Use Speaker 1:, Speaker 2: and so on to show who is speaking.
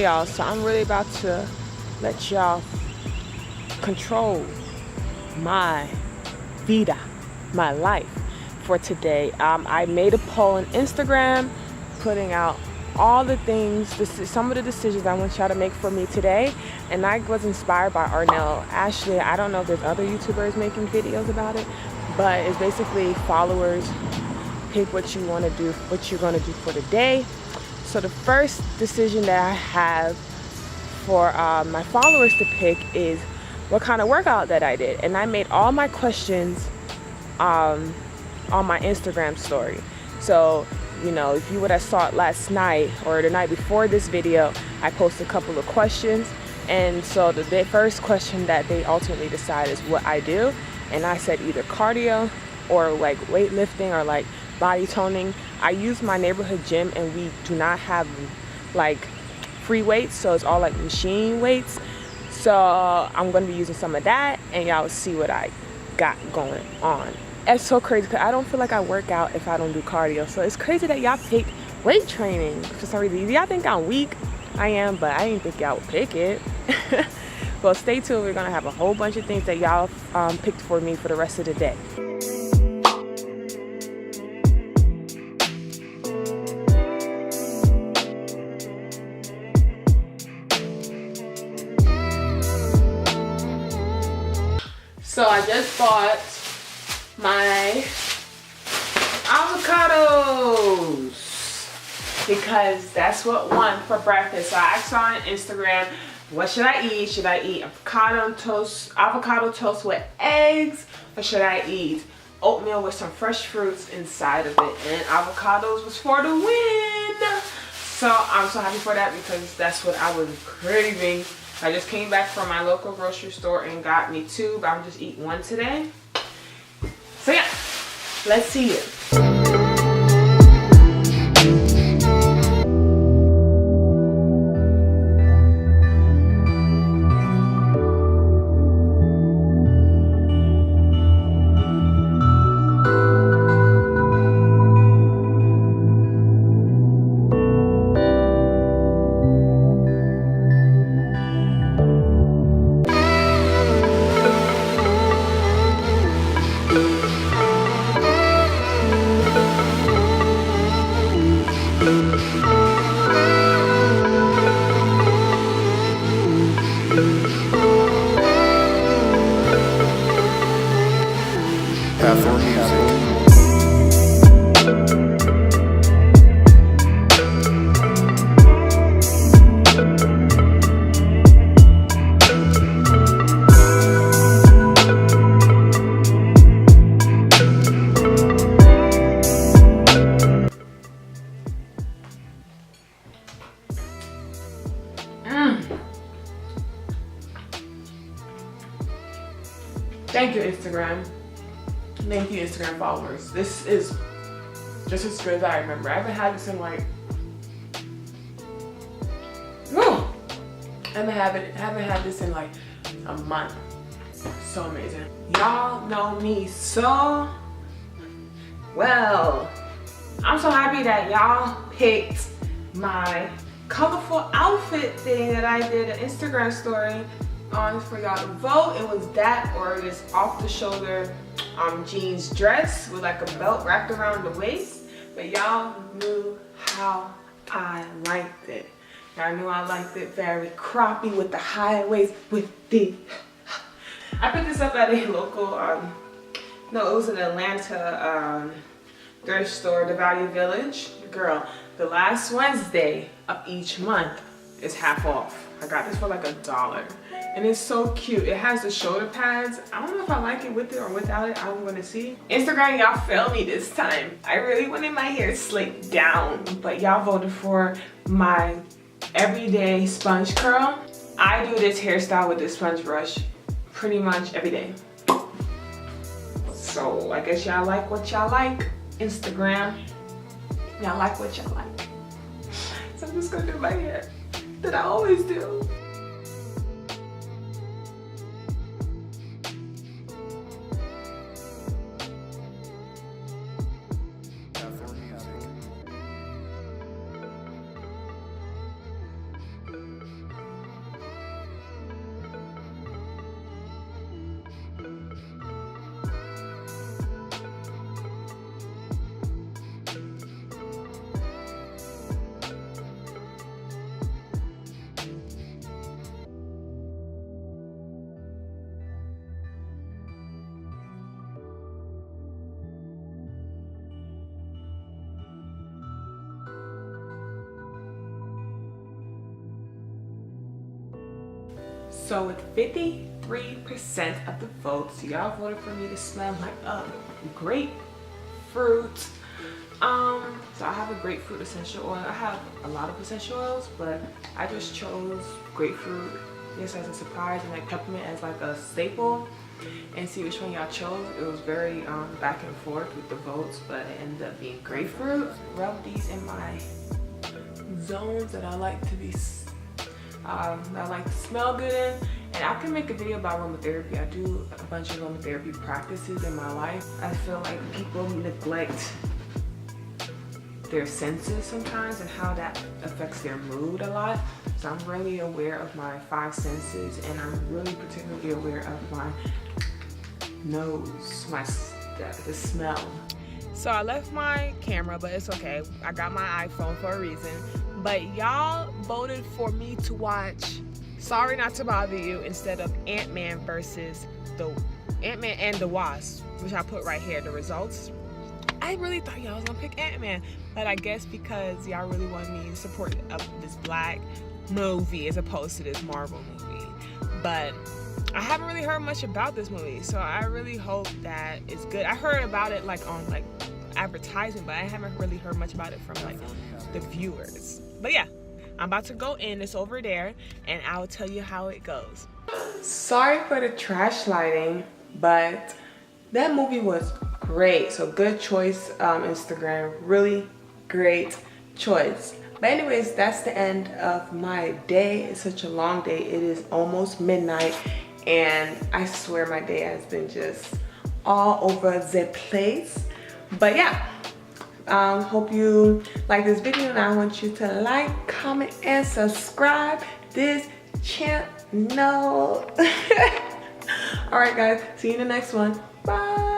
Speaker 1: y'all, so I'm really about to let y'all control my vida, my life for today. I made a poll on Instagram putting out all the things, some of the decisions I want y'all to make for me today, and I was inspired by Arnell Ashley. I don't know if there's other YouTubers making videos about it, but it's basically followers pick what you want to do, what you're going to do for the day. So the first decision that I have for my followers to pick is what kind of workout that I did, and I made all my questions on my Instagram story. So, you know, if you would have saw it last night or the night before this video, I posted a couple of questions, and so the first question that they ultimately decide is what I do, and I said either cardio or like weightlifting or like body toning. I use my neighborhood gym, and we do not have like free weights, so it's all like machine weights. So I'm going to be using some of that, and y'all will see what I got going on. It's so crazy because I don't feel like I work out if I don't do cardio. So it's crazy that y'all pick weight training for some reason. Y'all think I'm weak. I am, but I didn't think y'all would pick it. Well, stay tuned. We're going to have a whole bunch of things that y'all picked for me for the rest of the day. So I just bought my avocados because that's what I want for breakfast. So I asked on Instagram, what should I eat? Should I eat avocado toast with eggs, or should I eat oatmeal with some fresh fruits inside of it? And avocados was for the win. So I'm so happy for that because that's what I was craving. I just came back from my local grocery store and got me two, but I'm just eating one today. So yeah, let's see it. Thank you, Instagram. Thank you, Instagram followers. This is just as good as I remember. I haven't had this in like, I haven't had this in like a month. So amazing. Y'all know me so well. I'm so happy that y'all picked my colorful outfit thing that I did an Instagram story on for y'all to vote. It was that or this off the shoulder jeans dress with like a belt wrapped around the waist. But y'all knew how I liked it. Y'all knew I liked it very croppy with the high waist with the. I picked this up at a local, no, it was an Atlanta thrift store, the Value Village. Girl, the last Wednesday of each month is half off. I got this for like $1. And it's so cute. It has the shoulder pads. I don't know if I like it with it or without it. I'm gonna see. Instagram, y'all failed me this time. I really wanted my hair slicked down, but y'all voted for my everyday sponge curl. I do this hairstyle with this sponge brush pretty much every day. So I guess y'all like what y'all like. Instagram, y'all like what y'all like. So I'm just gonna do my hair that I always do. So with 53% of the votes, y'all voted for me to smell like grapefruit. So I have a grapefruit essential oil. I have a lot of essential oils, but I just chose grapefruit just as a surprise, and like peppermint as like a staple, and see which one y'all chose. It was very back and forth with the votes, but it ended up being grapefruit. Rub these in my zones that I like to be that I like to smell good in. And I can make a video about aromatherapy. I do a bunch of aromatherapy practices in my life. I feel like people neglect their senses sometimes and how that affects their mood a lot. So I'm really aware of my 5 senses, and I'm really particularly aware of my nose, the smell. So I left my camera, but it's okay. I got my iPhone for a reason. But y'all voted for me to watch Sorry Not to Bother You instead of Ant-Man versus the Ant-Man and the Wasp, which I put right here, the results. I really thought y'all was gonna pick Ant-Man, but I guess because y'all really wanted me to support this black movie as opposed to this Marvel movie. But I haven't really heard much about this movie, so I really hope that it's good. I heard about it like on like advertisement, but I haven't really heard much about it from like the viewers. But yeah, I'm about to go in, it's over there, and I'll tell you how it goes. Sorry for the trash lighting, but that movie was great. So good choice, Instagram, really great choice. But anyways, that's the end of my day. It's such a long day. It is almost midnight, and I swear my day has been just all over the place. But yeah, hope you like this video, and I want you to like, comment, and subscribe this channel. All right guys, see you in the next one. Bye.